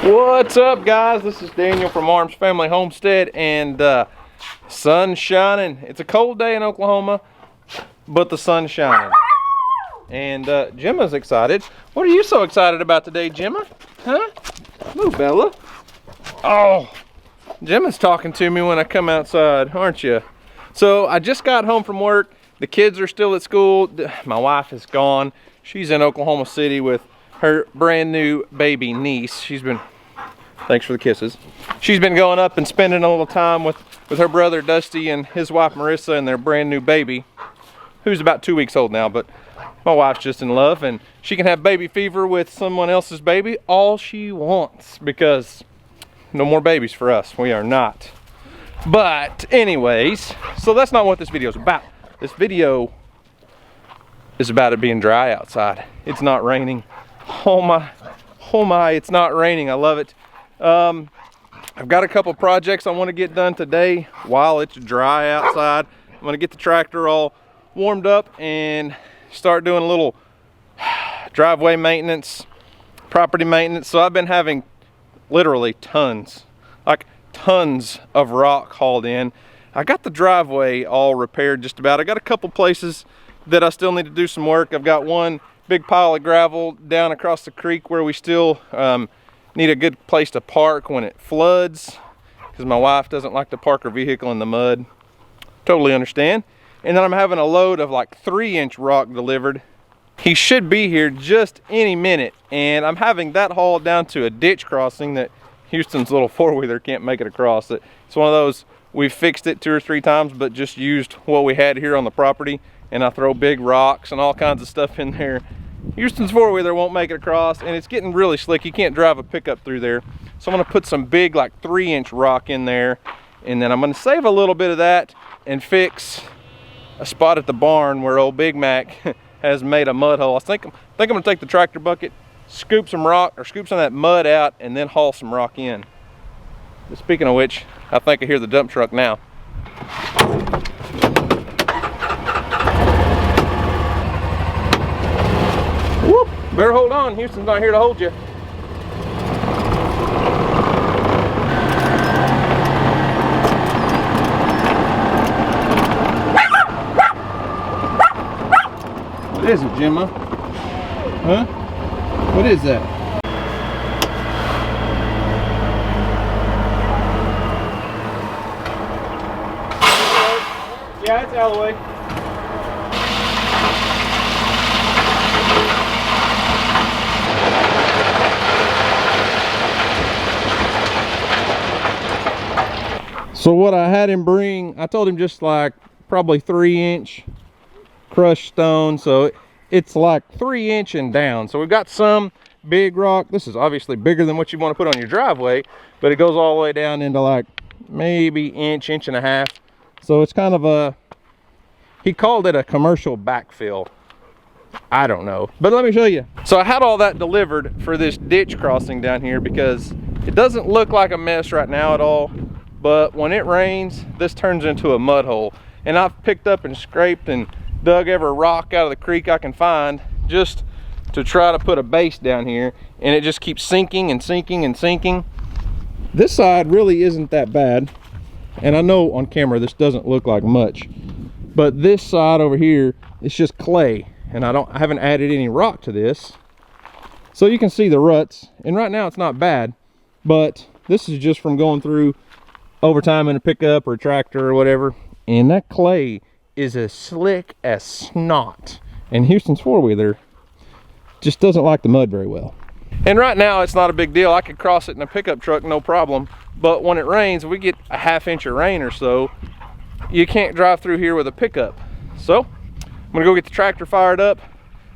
What's up, guys? This is Daniel from Arms Family Homestead, and sun's shining. It's a cold day in Oklahoma, but the sun's shining. And Gemma's excited. What are you so excited about today, Gemma? Huh? Move, Bella. Oh, Gemma's talking to me when I come outside, aren't you? So I just got home from work. The kids are still at school. My wife is gone. She's in Oklahoma City with her brand new baby niece. She's been, thanks for the kisses. She's been going up and spending a little time with her brother Dusty and his wife Marissa and their brand new baby, who's about 2 weeks old now, but my wife's just in love, and she can have baby fever with someone else's baby all she wants, because no more babies for us. We are not. But anyways, so that's not what this video is about. This video is about it being dry outside. It's not raining. Oh my, it's not raining. I love it. I've got a couple projects I want to get done today while it's dry outside. I'm going to get the tractor all warmed up and start doing a little driveway maintenance, property maintenance. So I've been having literally tons of rock hauled in. I got the driveway all repaired just about. I got a couple places that I still need to do some work. I've got one big pile of gravel down across the creek where we still need a good place to park when it floods, because my wife doesn't like to park her vehicle in the mud. Totally understand. And then I'm having a load of like 3-inch rock delivered. He should be here just any minute, and I'm having that hauled down to a ditch crossing that Houston's little four-wheeler can't make it across. It's one of those, we've fixed it 2 or 3 times, but just used what we had here on the property, and I throw big rocks and all kinds of stuff in there. Houston's four-wheeler won't make it across, and it's getting really slick. You can't drive a pickup through there. So I'm gonna put some big, like 3-inch rock in there, and then I'm gonna save a little bit of that and fix a spot at the barn where old Big Mac has made a mud hole. I think I'm gonna take the tractor bucket, scoop some rock, or scoop some of that mud out, and then haul some rock in. But speaking of which, I think I hear the dump truck now. Whoop! Better hold on, Houston's not here to hold you. What is it, Gemma? Huh? What is that? Yeah, it's Alloway. So what I had him bring, I told him just like probably 3-inch crushed stone. So it's like 3-inch and down. So we've got some big rock. This is obviously bigger than what you want to put on your driveway, but it goes all the way down into like maybe inch and a half. So it's kind of a, he called it a commercial backfill. I don't know, but let me show you. So I had all that delivered for this ditch crossing down here because it doesn't look like a mess right now at all, but when it rains, this turns into a mud hole. And I've picked up and scraped and dug every rock out of the creek I can find just to try to put a base down here, and it just keeps sinking and sinking and sinking. This side really isn't that bad, and I know on camera this doesn't look like much, but this side over here, it's just clay, and I haven't added any rock to this, so you can see the ruts. And right now it's not bad, but this is just from going through over time in a pickup or a tractor or whatever, and that clay is as slick as snot, and Houston's four-wheeler just doesn't like the mud very well. And right now it's not a big deal. I could cross it in a pickup truck, no problem. But when it rains, we get a ½ inch of rain or so, you can't drive through here with a pickup. So I'm gonna go get the tractor fired up.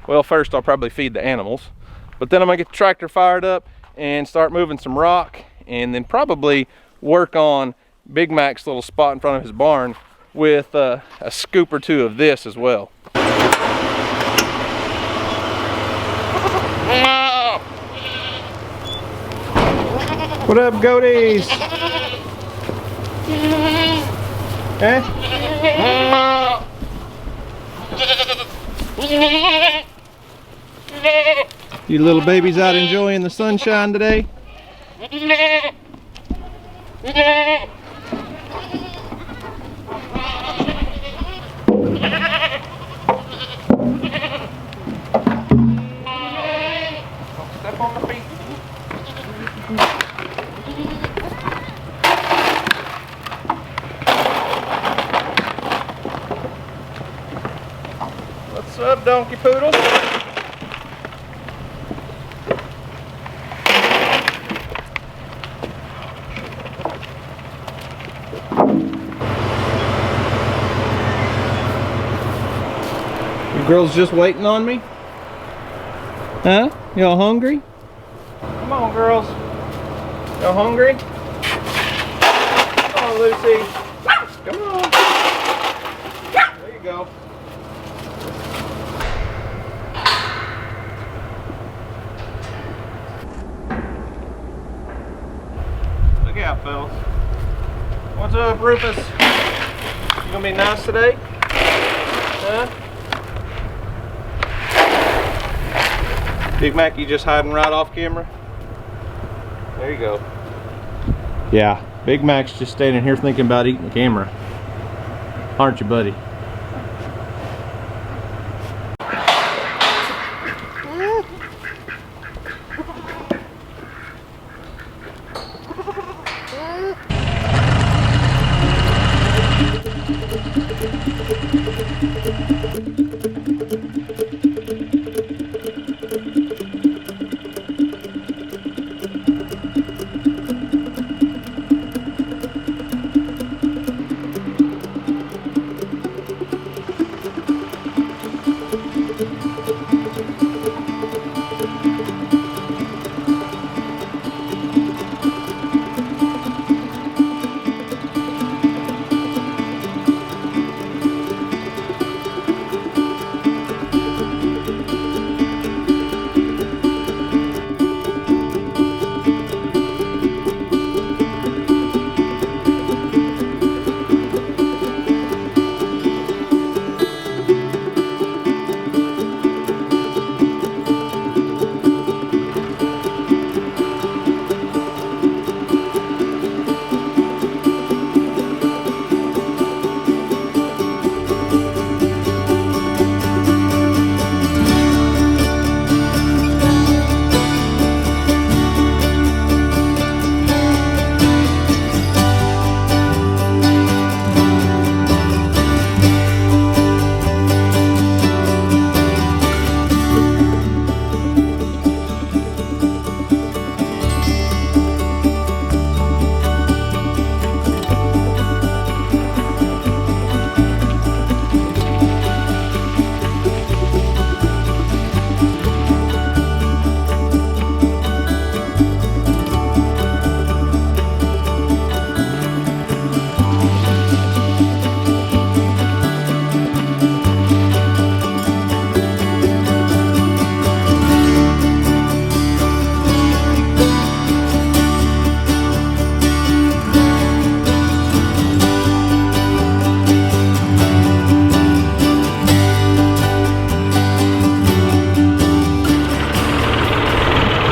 Well, first I'll probably feed the animals, but then I'm gonna get the tractor fired up and start moving some rock, and then probably work on Big Mac's little spot in front of his barn with a scoop or 2 of this as well. What up, goaties? Eh? You little babies out enjoying the sunshine today? Step on the feet. What's up, donkey poodle? You girls just waiting on me? Huh? Y'all hungry? Come on, girls. Y'all hungry? Come on, Lucy. Come on. There you go. Look out, fellas. What's up, Rufus? You gonna be nice today? Huh? Big Mac, you just hiding right off camera? There you go. Yeah, Big Mac's just standing here thinking about eating the camera. Aren't you, buddy?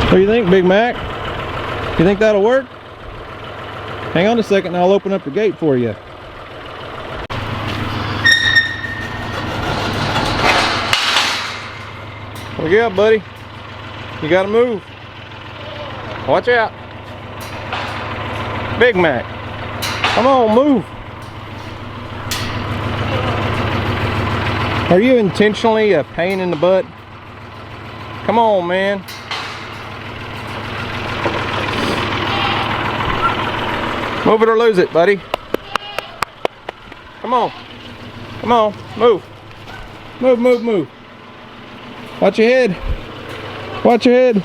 What do you think, Big Mac? You think that'll work? Hang on a second and I'll open up the gate for you. Look out, buddy. You gotta move. Watch out. Big Mac. Come on, move. Are you intentionally a pain in the butt? Come on, man. Move it or lose it, buddy. Come on. Come on, move. Move, move, move. Watch your head. Watch your head.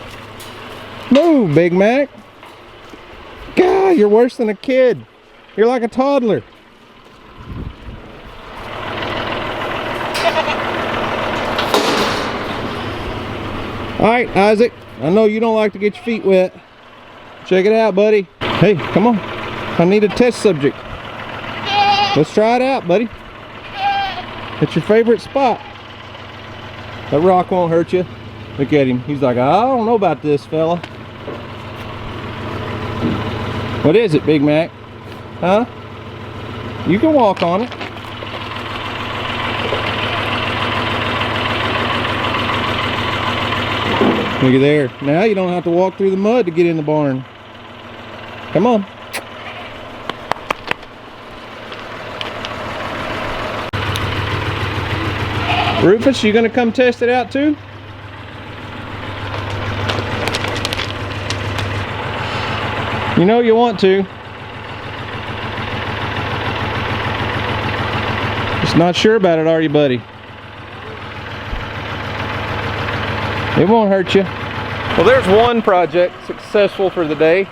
Move, Big Mac. God, you're worse than a kid. You're like a toddler. Alright, Isaac. I know you don't like to get your feet wet. Check it out, buddy. Hey, come on. I need a test subject. Let's try it out, buddy. It's your favorite spot. That rock won't hurt you. Look at him. He's like, I don't know about this, fella. What is it, Big Mac? Huh? You can walk on it. Look at there. Now you don't have to walk through the mud to get in the barn. Come on. Rufus, you gonna come test it out too? You know you want to. Just not sure about it, are you, buddy? It won't hurt you. Well, there's one project successful for the day.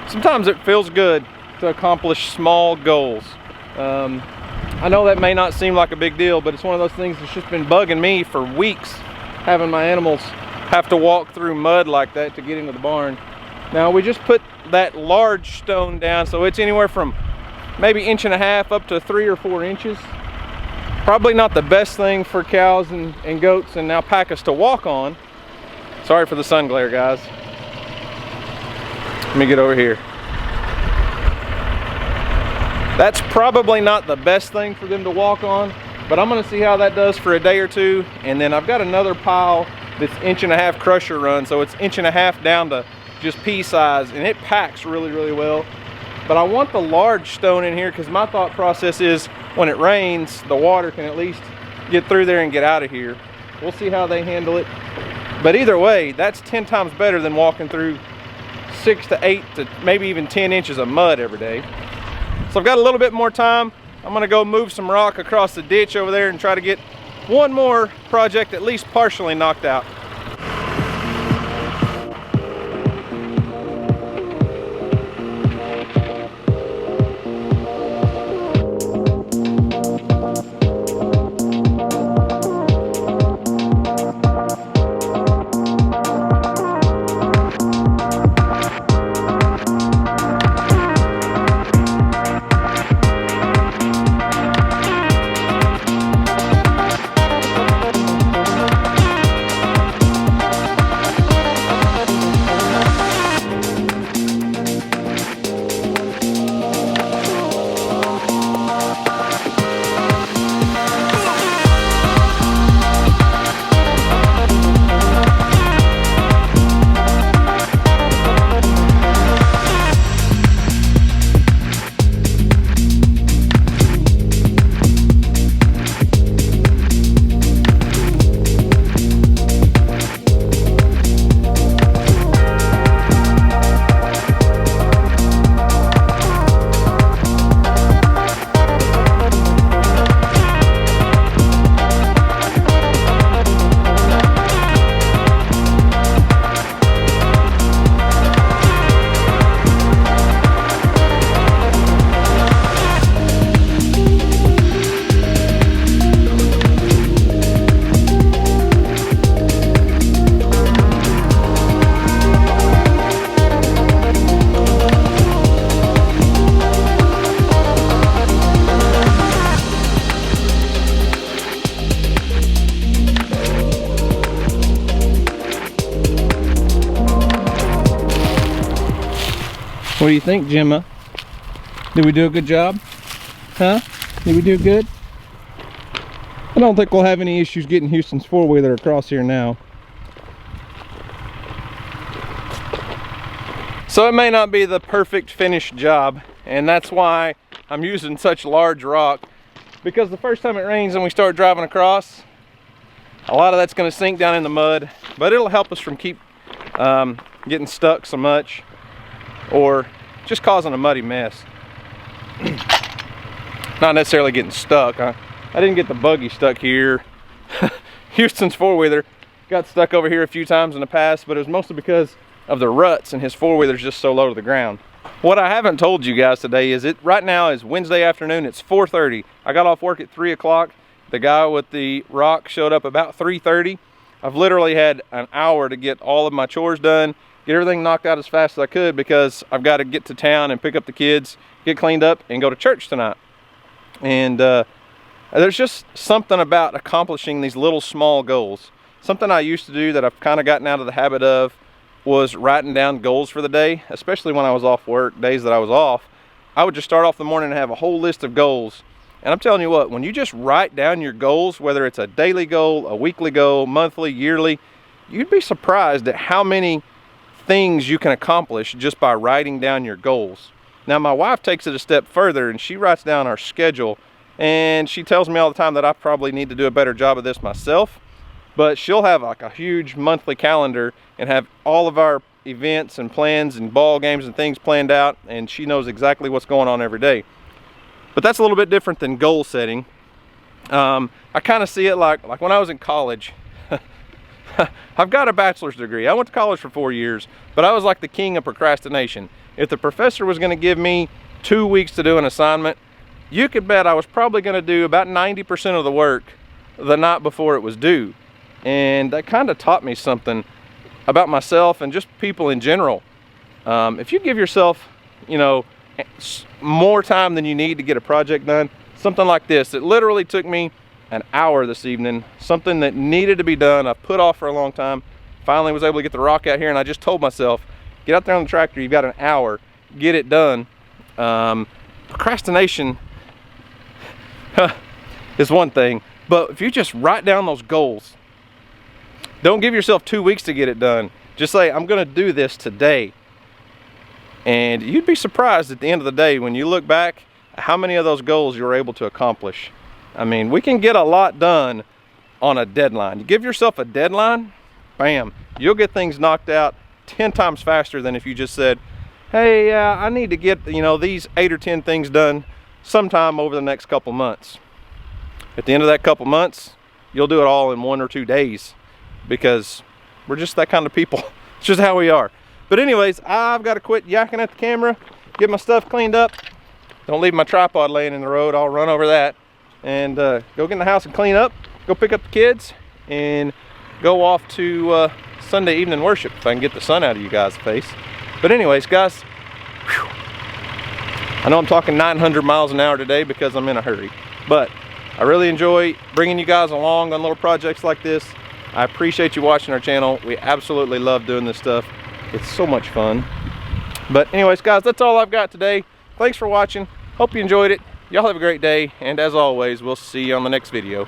Sometimes it feels good to accomplish small goals. I know that may not seem like a big deal, but it's one of those things that's just been bugging me for weeks, having my animals have to walk through mud like that to get into the barn. Now we just put that large stone down, so it's anywhere from maybe 1.5 inches up to 3 or 4 inches. Probably not the best thing for cows and goats and alpacas to walk on. Sorry for the sun glare, guys. Let me get over here. That's probably not the best thing for them to walk on, but I'm gonna see how that does for a day or two. And then I've got another pile that's 1.5 inch crusher run, so it's 1.5 inches down to just pea size, and it packs really, really well. But I want the large stone in here because my thought process is when it rains, the water can at least get through there and get out of here. We'll see how they handle it. But either way, that's 10 times better than walking through 6 to 8 to maybe even 10 inches of mud every day. So I've got a little bit more time. I'm gonna go move some rock across the ditch over there and try to get one more project at least partially knocked out. What do you think, Gemma? Did we do a good job? Huh? Did we do good? I don't think we'll have any issues getting Houston's four-wheeler across here now. So it may not be the perfect finished job, and that's why I'm using such large rock, because the first time it rains and we start driving across, a lot of that's going to sink down in the mud, but it'll help us from keep getting stuck so much or just causing a muddy mess. Not necessarily getting stuck. I didn't get the buggy stuck here. Houston's four-wheeler got stuck over here a few times in the past, but it was mostly because of the ruts and his four-wheeler's just so low to the ground. What I haven't told you guys today is right now is Wednesday afternoon. It's 4:30. I got off work at 3 o'clock. The guy with the rock showed up about 3:30. I've literally had an hour to get all of my chores done, get everything knocked out as fast as I could, because I've got to get to town and pick up the kids, get cleaned up, and go to church tonight. And there's just something about accomplishing these little small goals. Something I used to do that I've kind of gotten out of the habit of, was writing down goals for the day, especially when I was off work, days that I was off. I would just start off the morning and have a whole list of goals. And I'm telling you what, when you just write down your goals, whether it's a daily goal, a weekly goal, monthly, yearly, you'd be surprised at how many things you can accomplish just by writing down your goals. Now, my wife takes it a step further and she writes down our schedule, and she tells me all the time that I probably need to do a better job of this myself. But she'll have like a huge monthly calendar and have all of our events and plans and ball games and things planned out, and she knows exactly what's going on every day. But that's a little bit different than goal setting. I kind of see it like when I was in college. I've got a bachelor's degree. I went to college for 4 years, but I was like the king of procrastination. If the professor was going to give me 2 weeks to do an assignment, you could bet I was probably going to do about 90% of the work the night before it was due. And that kind of taught me something about myself and just people in general. If you give yourself, you know, more time than you need to get a project done, something like this, it literally took me an hour this evening, something that needed to be done, I put off for a long time, finally was able to get the rock out here, and I just told myself, get out there on the tractor, you've got an hour, get it done. Procrastination is one thing, but if you just write down those goals, don't give yourself 2 weeks to get it done. Just say, I'm gonna do this today. And you'd be surprised at the end of the day when you look back how many of those goals you were able to accomplish. I mean, we can get a lot done on a deadline. You give yourself a deadline, bam, you'll get things knocked out 10 times faster than if you just said, hey, I need to get, you know, these 8 or 10 things done sometime over the next couple months. At the end of that couple months, you'll do it all in 1 or 2 days, because we're just that kind of people. It's just how we are. But anyways, I've got to quit yakking at the camera, get my stuff cleaned up. Don't leave my tripod laying in the road. I'll run over that and go get in the house and clean up, go pick up the kids, and go off to Sunday evening worship if I can get the sun out of you guys' face. But anyways, guys, whew, I know I'm talking 900 miles an hour today because I'm in a hurry, but I really enjoy bringing you guys along on little projects like this. I appreciate you watching our channel. We absolutely love doing this stuff. It's so much fun. But anyways, guys, that's all I've got today. Thanks for watching. Hope you enjoyed it. Y'all have a great day. And as always, we'll see you on the next video.